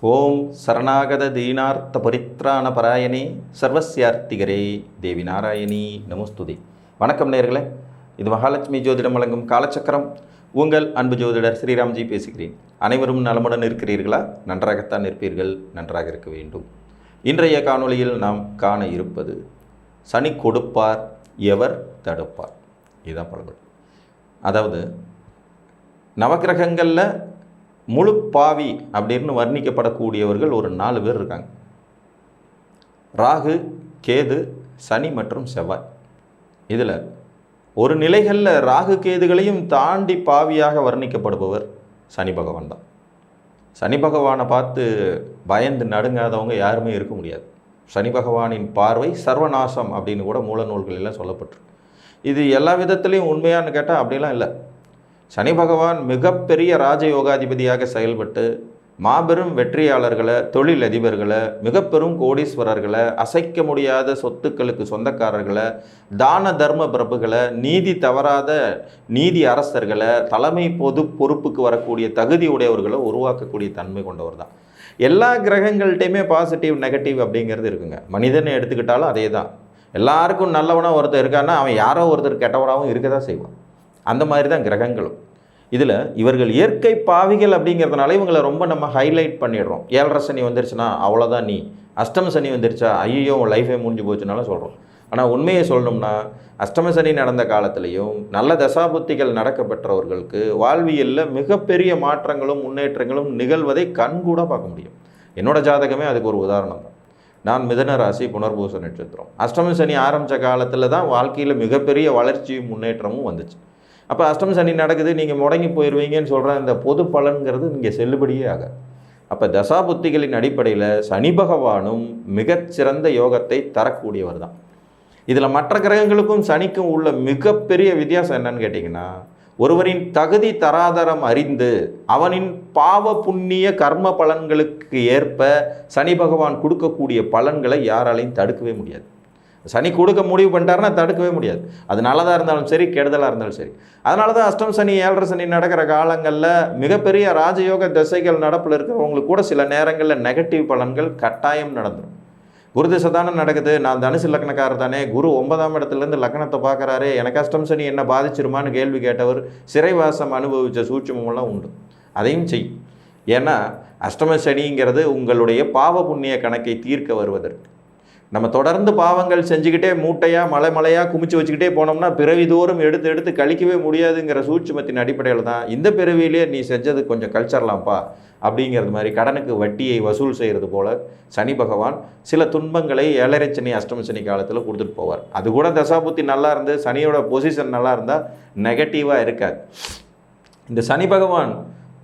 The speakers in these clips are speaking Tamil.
ஓம் சரணாகத தீனார்த்த பரித்ராண பராயணே சர்வசியார்த்திகரே தேவி நாராயணி நமஸ்துதி. வணக்கம் நேயர்களே, இது மகாலட்சுமி ஜோதிடம் வழங்கும் காலச்சக்கரம். உங்கள் அன்பு ஜோதிடர் ஸ்ரீராம்ஜி பேசுகிறேன். அனைவரும் நலமுடன் இருக்கிறீர்களா? நன்றாகத்தான் இருப்பீர்கள், நன்றாக இருக்க வேண்டும். இன்றைய காணொளியில் நாம் காண இருப்பது சனி கொடுப்பார், எவர் தடுப்பார். இதுதான் பலன்கள். அதாவது நவக்கிரகங்களில் முழு பாவி அப்படின்னு வர்ணிக்கப்படக்கூடியவர்கள் ஒரு 4 பேர் இருக்காங்க. ராகு, கேது, சனி மற்றும் செவ்வாய். இதில் ஒரு நிலைகளில் ராகு கேதுகளையும் தாண்டி பாவியாக வர்ணிக்கப்படுபவர் சனி பகவான் தான். சனி பகவானை பார்த்து பயந்து நடுங்காதவங்க யாருமே இருக்க முடியாது. சனி பகவானின் பார்வை சர்வநாசம் அப்படின்னு கூட மூல நூல்களெல்லாம் சொல்லப்பட்டிருக்கு. இது எல்லா விதத்துலேயும் உண்மையானு கேட்டால் அப்படிலாம் இல்லை. சனி பகவான் மிகப்பெரிய ராஜயோகாதிபதியாக செயல்பட்டு மாபெரும் வெற்றியாளர்களை, தொழிலதிபர்களை, மிகப்பெரும் கோடீஸ்வரர்களை, அசைக்க முடியாத சொத்துக்களுக்கு சொந்தக்காரர்களை, தான தர்ம பிரபுகளை, நீதி தவறாத நீதி அரசர்களை, தலைமை பொது பொறுப்புக்கு வரக்கூடிய தகுதி உடையவர்களை உருவாக்கக்கூடிய தன்மை கொண்டவர் தான். எல்லா கிரகங்கள்கிட்டையுமே பாசிட்டிவ் நெகட்டிவ் அப்படிங்கிறது இருக்குங்க. மனிதனை எடுத்துக்கிட்டாலும் அதே தான். எல்லாருக்கும் நல்லவனாக ஒருத்தர் இருக்கான்னா அவன் யாரோ ஒருத்தர் கெட்டவராகவும் இருக்க தான் செய்வான். அந்த மாதிரி தான் கிரகங்களும். இதில் இவர்கள் இயற்கை பாவிகள் அப்படிங்கிறதுனால இவங்களை ரொம்ப நம்ம ஹைலைட் பண்ணிடுறோம். 7.5 சனி வந்துருச்சுன்னா அவ்வளோதான், நீ அஷ்டம சனி வந்துருச்சா ஐயோ உன் லைஃபே முடிஞ்சு போச்சுனாலும் சொல்கிறோம். ஆனால் உண்மையை சொல்லணும்னா அஷ்டம சனி நடந்த காலத்துலேயும் நல்ல தசாபுத்திகள் நடக்க பெற்றவர்களுக்கு வாழ்வியலில் மிகப்பெரிய மாற்றங்களும் முன்னேற்றங்களும் நிகழ்வதை கண்கூட பார்க்க முடியும். என்னோட ஜாதகமே அதுக்கு ஒரு உதாரணம் தான். நான் மிதன ராசி, புனர்பூச நட்சத்திரம். அஷ்டம சனி ஆரம்பித்த காலத்தில் தான் வாழ்க்கையில் மிகப்பெரிய வளர்ச்சியும் முன்னேற்றமும் வந்துச்சு. அப்போ அஷ்டம சனி நடக்குது, நீங்கள் முடங்கி போயிடுவீங்கன்னு சொல்கிற இந்த பொது பலன்கிறது இங்கே செல்லுபடியே ஆகாது. அப்போ தசாபுத்திகளின் அடிப்படையில் சனி பகவானும் மிகச்சிறந்த யோகத்தை தரக்கூடியவர் தான். இதில் மற்ற கிரகங்களுக்கும் சனிக்கும் உள்ள மிகப்பெரிய வித்தியாசம் என்னன்னு கேட்டிங்கன்னா, ஒருவரின் தகுதி தராதரம் அறிந்து அவனின் பாவ புண்ணிய கர்ம பலன்களுக்கு ஏற்ப சனி பகவான் கொடுக்கக்கூடிய பலன்களை யாராலையும் தடுக்கவே முடியாது. சனி கொடுக்க முடிவு பண்ணிட்டாருன்னா தடுக்கவே முடியாது. அது நல்லதாக இருந்தாலும் சரி, கெடுதலாக இருந்தாலும் சரி. அதனால தான் அஷ்டம் சனி, 7.5 சனி நடக்கிற காலங்களில் மிகப்பெரிய ராஜயோக திசைகள் நடப்பில் இருக்கிறவங்களுக்கு கூட சில நேரங்களில் நெகட்டிவ் பலன்கள் கட்டாயம் நடந்துடும். குரு திசை தானே நடக்குது, நான் தனுசு லக்னக்காரர் தானே, குரு 9ஆம் இடத்துலேருந்து லக்னத்தை பார்க்குறாரு, எனக்கு அஷ்டம் சனி என்ன பாதிச்சிருமான்னு கேள்வி கேட்டவர் சிறைவாசம் அனுபவித்த சூட்சமெல்லாம் உண்டு. அதையும் செய். ஏன்னா அஷ்டம சனிங்கிறது உங்களுடைய பாவ புண்ணிய கணக்கை தீர்க்க வருவதற்கு. நம்ம தொடர்ந்து பாவங்கள் செஞ்சுக்கிட்டே மூட்டையாக மலையாக குமிச்சு வச்சுக்கிட்டே போனோம்னா பிறவிதோறும் எடுத்து எடுத்து கழிக்கவே முடியாதுங்கிற சூட்சுமத்தின் அடிப்படையில் தான் இந்த பிறவியிலே நீ செஞ்சது கொஞ்சம் கழிச்சிடலாம்ப்பா அப்படிங்கிறது மாதிரி கடனுக்கு வட்டியை வசூல் செய்கிறது போல் சனி பகவான் சில துன்பங்களை 7.5 சனி அஷ்டம சனி காலத்தில் கொடுத்துட்டு போவார். அது கூட தசாபுத்தி நல்லா இருந்து சனியோட பொசிஷன் நல்லா இருந்தால் நெகட்டிவாக இருக்காது. இந்த சனி பகவான்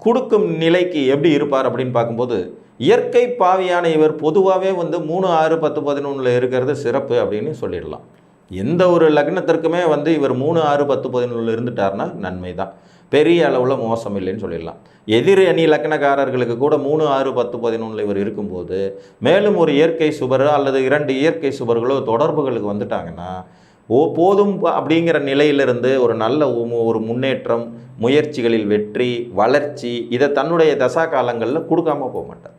கொடுக்கும் நிலைக்கு எப்படி இருப்பார் அப்படின்னு பார்க்கும்போது, இயற்கை பாவியான இவர் பொதுவாகவே 3, 6, 10, 11 இருக்கிறது சிறப்பு அப்படின்னு சொல்லிடலாம். எந்த ஒரு லக்னத்திற்குமே இவர் 3, 6, 10, 11 இருந்துட்டார்னா நன்மை தான், பெரிய அளவில் மோசம் இல்லைன்னு சொல்லிடலாம். எதிர் அணி லக்னக்காரர்களுக்கு கூட 3, 6, 10, 11 இவர் இருக்கும்போது மேலும் ஒரு இயற்கை சுபர் அல்லது 2 இயற்கை சுபர்களோ தொடர்புகளுக்கு வந்துட்டாங்கன்னா போதும் அப்படிங்கிற நிலையிலிருந்து ஒரு நல்ல ஒரு முன்னேற்றம், முயற்சிகளில் வெற்றி, வளர்ச்சி இதை தன்னுடைய தசா காலங்களில் கொடுக்காம போக மாட்டார்.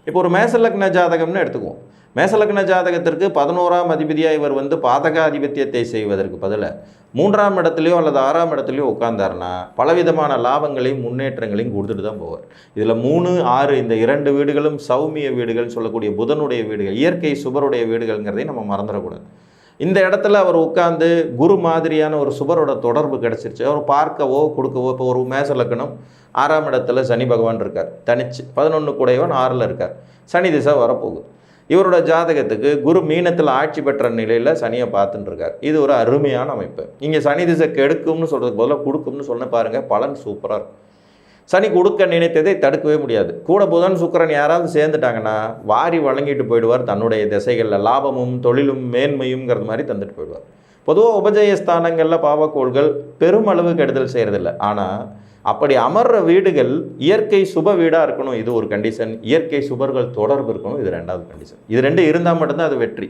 இப்போ ஒரு மேசலக்ன ஜாதகம்னு எடுத்துக்குவோம். மேசலக்ன ஜாதகத்திற்கு 11ஆம் அதிபதியாக இவர் பாதகாதிபத்தியத்தை செய்வதற்கு பதிலாக 3ஆம் இடத்துலையோ அல்லது 6ஆம் இடத்துலையோ உட்கார்ந்தாருன்னா பலவிதமான லாபங்களையும் முன்னேற்றங்களையும் கொடுத்துட்டு தான் போவார். இதில் 3, 6 இந்த 2 வீடுகளும் சௌமிய வீடுகள் சொல்லக்கூடிய புதனுடைய வீடுகள், இயற்கை சுபருடைய வீடுகள்ங்கிறதையும் நம்ம மறந்துடக்கூடாது. இந்த இடத்துல அவர் உட்கார்ந்து குரு மாதிரியான ஒரு சுபரோட தொடர்பு கிடச்சிருச்சு. அவர் பார்க்கவோ கொடுக்கவோ, இப்போ ஒரு மேசலக்கணம் 6ஆம் இடத்துல சனி பகவான் இருக்கார், தனிச்சு 11 கூடையவன் 6ல் இருக்கார், சனி திசை வரப்போகுது. இவரோட ஜாதகத்துக்கு குரு மீனத்தில் ஆட்சி பெற்ற நிலையில் சனியை பார்த்துட்டு இருக்கார். இது ஒரு அருமையான அமைப்பு. இங்கே சனி திசை கெடுக்கும்னு சொல்கிறதுக்கு பதிலாக கொடுக்கும்னு சொன்ன பாருங்கள், பலன் சூப்பராக இருக்கும். சனி கொடுக்க நினைத்ததை தடுக்கவே முடியாது. கூட புதன் சுக்கிரன் யாராவது சேர்ந்துட்டாங்கன்னா வாரி வழங்கிட்டு போயிடுவார். தன்னுடைய திசைகளில் லாபமும் தொழிலும் மேன்மையும்ங்கிறது மாதிரி தந்துட்டு போயிடுவார். பொதுவாக உபஜயஸ்தானங்களில் பாவக்கோள்கள் பெருமளவு கெடுதல் செய்கிறதில்ல. ஆனால் அப்படி அமர்ற வீடுகள் இயற்கை சுப வீடாக இருக்கணும், இது ஒரு கண்டிஷன். இயற்கை சுபர்கள் தொடர்பு இருக்கணும், இது 2வது கண்டிஷன். இது 2 இருந்தால் மட்டும்தான் அது வெற்றி.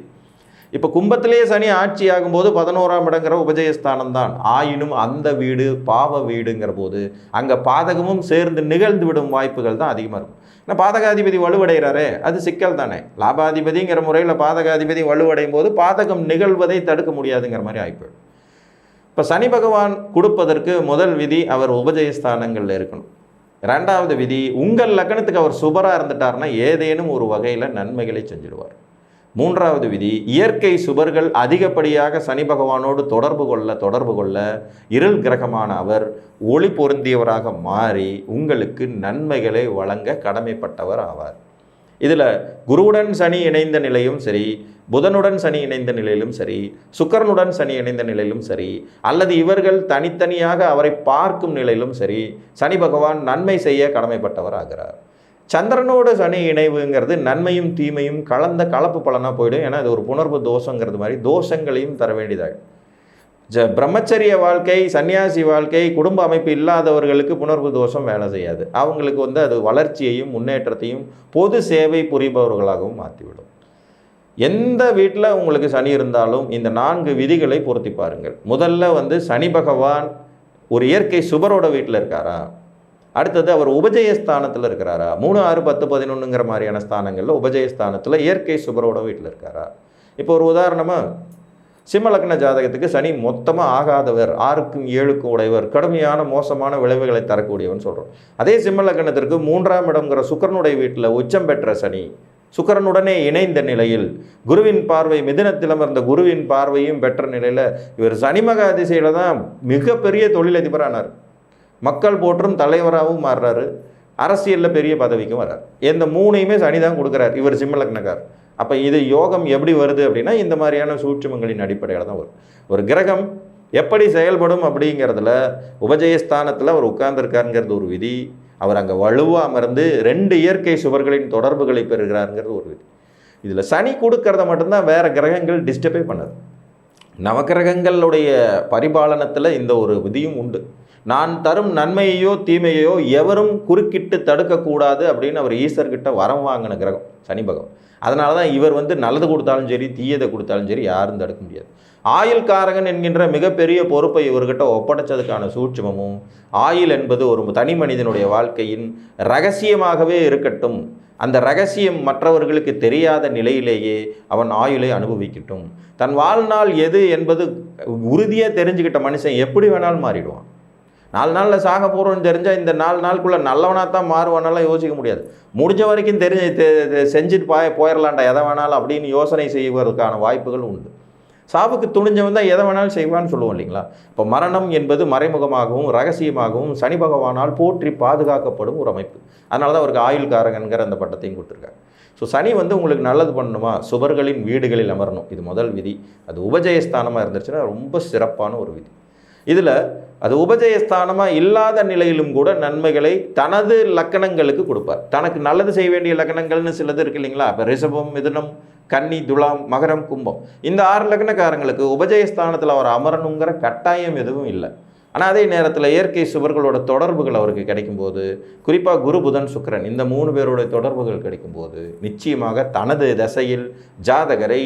இப்போ கும்பத்திலேயே சனி ஆட்சி ஆகும்போது 11ஆம் இடங்கிற உபஜயஸ்தானம் தான். ஆயினும் அந்த வீடு பாவ வீடுங்கிற போது அங்கே பாதகமும் சேர்ந்து நிகழ்ந்து விடும் வாய்ப்புகள் தான் அதிகமாக இருக்கும். ஏன்னா பாதகாதிபதி வலுவடைகிறாரே, அது சிக்கல் தானே. லாபாதிபதிங்கிற முறையில் பாதகாதிபதி வலுவடையும் போது பாதகம் நிகழ்வதை தடுக்க முடியாதுங்கிற மாதிரி ஆகிப்போம். இப்போ சனி பகவான் கொடுப்பதற்கு முதல் விதி அவர் உபஜயஸ்தானங்களில் இருக்கணும். ரெண்டாவது விதி, உங்கள் லக்னத்துக்கு அவர் சுபராக இருந்துட்டார்னா ஏதேனும் ஒரு வகையில் நன்மைகளை செஞ்சிடுவார். மூன்றாவது விதி, இயற்கை சுபர்கள் அதிகப்படியாக சனி பகவானோடு தொடர்பு கொள்ள இருள் கிரகமான அவர் ஒளி பொருந்தியவராக மாறி உங்களுக்கு நன்மைகளை வழங்க கடமைப்பட்டவர் ஆவார். இதில் குருவுடன் சனி இணைந்த நிலையும் சரி, புதனுடன் சனி இணைந்த நிலையிலும் சரி, சுக்கிரனுடன் சனி இணைந்த நிலையிலும் சரி, அல்லது இவர்கள் தனித்தனியாக அவரை பார்க்கும் நிலையிலும் சரி, சனி பகவான் நன்மை செய்ய கடமைப்பட்டவர் ஆகிறார். சந்திரனோட சனி இணைவுங்கிறது நன்மையும் தீமையும் கலந்த கலப்பு பலனாக போயிடும். ஏன்னா அது ஒரு புணர்வு தோஷங்கிறது மாதிரி தோஷங்களையும் தர வேண்டியதாக. பிரம்மச்சரிய வாழ்க்கை, சன்னியாசி வாழ்க்கை, குடும்ப அமைப்பு இல்லாதவர்களுக்கு புணர்வு தோஷம் வேலை செய்யாது. அவங்களுக்கு அது வளர்ச்சியையும் முன்னேற்றத்தையும் பொது சேவை புரிபவர்களாகவும் மாற்றிவிடும். எந்த வீட்டில் உங்களுக்கு சனி இருந்தாலும் இந்த 4 விதிகளை பொருத்தி பாருங்கள். முதல்ல சனி பகவான் ஒரு இயற்கை சுபரோட வீட்டில் இருக்காரா? அடுத்தது அவர் உபஜயஸ்தானத்தில் இருக்கிறாரா? 3, 6, 10, 11ங்கிற மாதிரியான ஸ்தானங்களில் உபஜயஸ்தானத்தில் இயற்கை சுபரோட வீட்டில் இருக்காரா? இப்போ ஒரு உதாரணமாக, சிம்ம லக்ன ஜாதகத்துக்கு சனி மொத்தமாக ஆகாதவர், 6க்கும் 7க்கும் உடையவர், கடுமையான மோசமான விளைவுகளை தரக்கூடியவன் சொல்கிறோம். அதே சிம்ம லக்னத்திற்கு 3ஆம் இடம்ங்கிற சுக்கிரனுடைய வீட்டில் உச்சம் பெற்ற சனி சுக்கிரனுடனே இணைந்த நிலையில் குருவின் பார்வை, மிதுனத்தில் இருந்த குருவின் பார்வையும் பெற்ற நிலையில் இவர் சனிமக அதிசையில் தான் மிகப்பெரிய தொழிலதிபரானார். மக்கள் போற்றும் தலைவராகவும் மாறுறாரு, அரசியலில் பெரிய பதவிக்கும் வர்றார். இந்த 3ஐயுமே சனி தான் கொடுக்குறார் இவர் சிம்ம லக்னக்கார். அப்போ இது யோகம் எப்படி வருது அப்படின்னா இந்த மாதிரியான சூட்சுமங்களின் அடிப்படையில் தான் வரும். ஒரு கிரகம் எப்படி செயல்படும் அப்படிங்கிறதுல உபஜயஸ்தானத்தில் அவர் உட்கார்ந்துருக்காருங்கிறது ஒரு விதி. அவர் அங்கே வலுவாக அமர்ந்து 2 இயற்கை சுவர்களின் தொடர்புகளை பெறுகிறாருங்கிறது ஒரு விதி. இதில் சனி கொடுக்கறத மட்டும்தான் வேறு கிரகங்கள் டிஸ்டர்பே பண்ணது. நவகிரகங்களுடைய பரிபாலனத்தில் இந்த ஒரு விதியும் உண்டு. நான் தரும் நன்மையையோ தீமையோ எவரும் குறுக்கிட்டு தடுக்கக்கூடாது அப்படின்னு அவர் ஈஸ்வர்கிட்ட வரம் வாங்கின கிரகம் சனி பகவான். அதனால தான் இவர் நல்லது கொடுத்தாலும் சரி, தீயதை கொடுத்தாலும் சரி யாரும் தடுக்க முடியாது. ஆயுள் காரகன் என்கின்ற மிகப்பெரிய பொறுப்பை இவர்கிட்ட ஒப்படைச்சதுக்கான சூட்சுமமும், ஆயுள் என்பது ஒரு தனி மனிதனுடைய வாழ்க்கையின் ரகசியமாகவே இருக்கட்டும், அந்த ரகசியம் மற்றவர்களுக்கு தெரியாத நிலையிலேயே அவன் ஆயுளை அனுபவிக்கட்டும். தன் வாழ்நாள் எது என்பது உறுதியாக தெரிஞ்சுக்கிட்ட மனுஷன் எப்படி வேணாலும் மாறிடுவான். 4 நாளில் சாக போகிறோன்னு தெரிஞ்சால் இந்த 4 நாளுக்குள்ளே நல்லவனாக தான் மாறுவானாலாம் யோசிக்க முடியாது. முடிஞ்ச வரைக்கும் செஞ்சுட்டு போயிடலாண்டா எதை வேணாலும் அப்படின்னு யோசனை செய்வதற்கான வாய்ப்புகள் உண்டு. சாவுக்கு துணிஞ்சவன் தான் எதை வேணாலும் செய்வான்னு சொல்லுவோம் இல்லைங்களா? இப்போ மரணம் என்பது மறைமுகமாகவும் ரகசியமாகவும் சனி பகவானால் போற்றி பாதுகாக்கப்படும் ஒரு அமைப்பு. அதனால தான் அவருக்கு ஆயுள் காரகன்கிற அந்த பட்டத்தையும் கொடுத்துருக்காரு. ஸோ சனி உங்களுக்கு நல்லது பண்ணணுமா, சுபர்களின் வீடுகளில் அமரணும். இது முதல் விதி. அது உபஜயஸ்தானமாக இருந்துச்சுன்னா ரொம்ப சிறப்பான ஒரு விதி. இதில் அது உபஜயஸ்தானமாக இல்லாத நிலையிலும் கூட நன்மைகளை தனது லக்கணங்களுக்கு கொடுப்பார். தனக்கு நல்லது செய்ய வேண்டிய லக்கணங்கள்னு சிலது இருக்கு இல்லைங்களா? இப்போ ரிஷபம், மிதுனம், கன்னி, துலாம், மகரம், கும்பம், இந்த 6 லக்னக்காரங்களுக்கு உபஜயஸ்தானத்தில் அவர் அமரணுங்கிற கட்டாயம் எதுவும் இல்லை. ஆனால் அதே நேரத்தில் இயற்கை சுவர்களோட தொடர்புகள் அவருக்கு கிடைக்கும்போது, குறிப்பாக குரு, புதன், சுக்கிரன் இந்த 3 பேருடைய தொடர்புகள் கிடைக்கும்போது நிச்சயமாக தனது தசையில் ஜாதகரை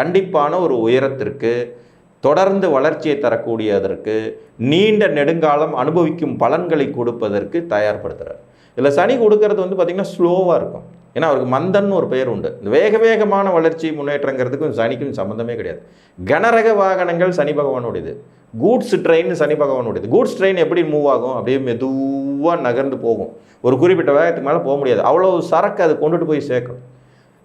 கண்டிப்பான ஒரு உயரத்திற்கு, தொடர்ந்து வளர்ச்சியை தரக்கூடியதற்கு, நீண்ட நெடுங்காலம் அனுபவிக்கும் பலன்களை கொடுப்பதற்கு தயார்படுத்துகிறார். இதில் சனி கொடுக்கறது பார்த்திங்கன்னா ஸ்லோவாக இருக்கும். ஏன்னா அவருக்கு மந்தன் ஒரு பெயர் உண்டு. இந்த வேகமான வளர்ச்சி முன்னேற்றங்கிறதுக்கும் சனிக்கும் சம்மந்தமே கிடையாது. கனரக வாகனங்கள் சனி பகவானுடையது. கூட்ஸ் ட்ரெயின் சனி பகவானுடையது. கூட்ஸ் ட்ரெயின் எப்படி மூவ் ஆகும்? அப்படியே மெதுவாக நகர்ந்து போகும். ஒரு குறிப்பிட்ட வேகத்துக்கு மேலே போக முடியாது. அவ்வளோ சரக்கு அது கொண்டுட்டு போய் சேர்க்கும்.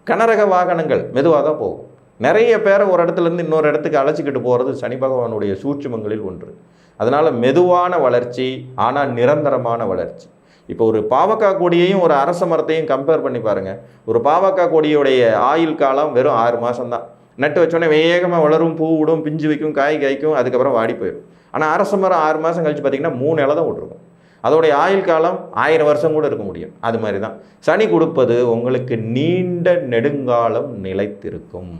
கனரக வாகனங்கள் மெதுவாக தான் போகும். நிறைய பேரை ஒரு இடத்துலேருந்து இன்னொரு இடத்துக்கு அழைச்சிக்கிட்டு போகிறது சனி பகவானுடைய சூட்சுமங்களில் ஒன்று. அதனால் மெதுவான வளர்ச்சி, ஆனால் நிரந்தரமான வளர்ச்சி. இப்போ ஒரு பாவக்காய் கொடியையும் ஒரு அரச மரத்தையும் கம்பேர் பண்ணி பாருங்கள். ஒரு பாவக்காய் கொடியுடைய ஆயுள் காலம் வெறும் 6 மாதம் தான். நட்டு வச்சோடனே வேகமாக வளரும், பூ விடும், பிஞ்சு வைக்கும், காய் காய்க்கும், அதுக்கப்புறம் வாடி போயிடும். ஆனால் அரச மரம் 6 மாதம் கழிச்சு பார்த்திங்கன்னா 3 இலை தான் விட்டுருக்கும். அதோடைய ஆயுள் காலம் 1000 வருஷம் கூட இருக்க முடியும். அது மாதிரி தான் சனி கொடுப்பது உங்களுக்கு நீண்ட நெடுங்காலம் நிலைத்திருக்கும்.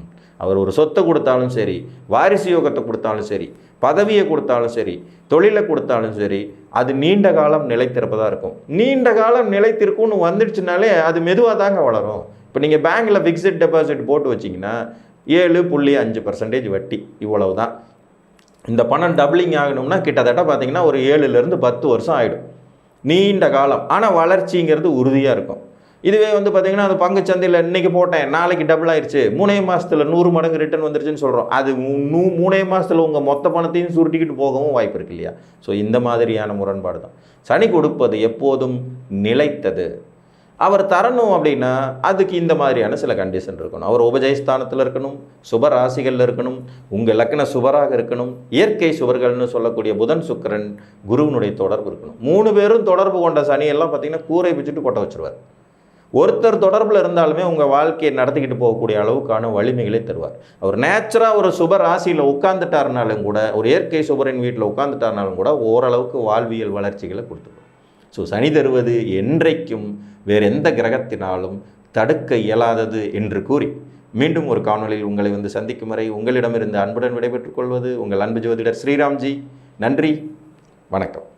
அவர் ஒரு சொத்தை கொடுத்தாலும் சரி, வாரிசு யோகத்தை கொடுத்தாலும் சரி, பதவியை கொடுத்தாலும் சரி, தொழிலை கொடுத்தாலும் சரி, அது நீண்ட காலம் நிலைத்திருப்பதாக இருக்கும். நீண்ட காலம் நிலைத்திருக்கும்னு வந்துடுச்சுனாலே அது மெதுவாக தாங்க வளரும். இப்போ நீங்கள் பேங்க்கில் ஃபிக்ஸட் டெபாசிட் போட்டு வச்சிங்கன்னா 7.5% வட்டி, இவ்வளவு தான். இந்த பணம் டபுளிங் ஆகணும்னா கிட்டத்தட்ட பார்த்தீங்கன்னா ஒரு 7லேருந்து 10 வருஷம் ஆகிடும், நீண்ட காலம். ஆனால் வளர்ச்சிங்கிறது உறுதியாக இருக்கும். இதுவே வந்து பார்த்தீங்கன்னா அது பங்குச்சந்தையில் இன்றைக்கி போட்டேன் நாளைக்கு டபுள் ஆயிடுச்சு, 3 மாதத்தில் 100 மடங்கு ரிட்டர்ன் வந்துருச்சுன்னு சொல்கிறோம். அது 3 மாதத்தில் உங்கள் மொத்த பணத்தையும் சுருட்டிக்கிட்டு போகவும் வாய்ப்பு இருக்கு இல்லையா? ஸோ இந்த மாதிரியான முரண்பாடு தான். சனி கொடுப்பது எப்போதும் நிலைத்தது. அவர் தரணும் அப்படின்னா அதுக்கு இந்த மாதிரியான சில கண்டிஷன் இருக்கணும். அவர் உபஜயஸ்தானத்தில் இருக்கணும், சுப ராசிகளில் இருக்கணும், உங்கள் லக்ன சுபராக இருக்கணும், இயற்கை சுவர்கள்னு சொல்லக்கூடிய புதன் சுக்கிரன் குருவினுடைய தொடர்பு இருக்கணும். 3 பேரும் தொடர்பு கொண்ட சனியெல்லாம் பார்த்தீங்கன்னா கூரை பிச்சுட்டு கொட்ட வச்சுருவார். ஒருத்தர் தொடர்பில் இருந்தாலுமே உங்கள் வாழ்க்கையை நடத்திக்கிட்டு போகக்கூடிய அளவுக்கான வலிமைகளை தருவார். அவர் நேச்சராக ஒரு சுப ராசியில் உட்கார்ந்துட்டாருனாலும் கூட, ஒரு இயற்கை சுபரின் வீட்டில் உட்கார்ந்துட்டாருனாலும் கூட ஓரளவுக்கு வாழ்வியல் வளர்ச்சிகளை கொடுத்துருவார். ஸோ சனி தருவது என்றைக்கும் வேறு எந்த கிரகத்தினாலும் தடுக்க இயலாதது என்று கூறி மீண்டும் ஒரு காணொலியில் உங்களை வந்து சந்திக்கும் வரை உங்களிடமிருந்து அன்புடன் விடைபெற்றுக் கொள்வது உங்கள் அன்பு ஜோதிடர் ஸ்ரீராம்ஜி. நன்றி, வணக்கம்.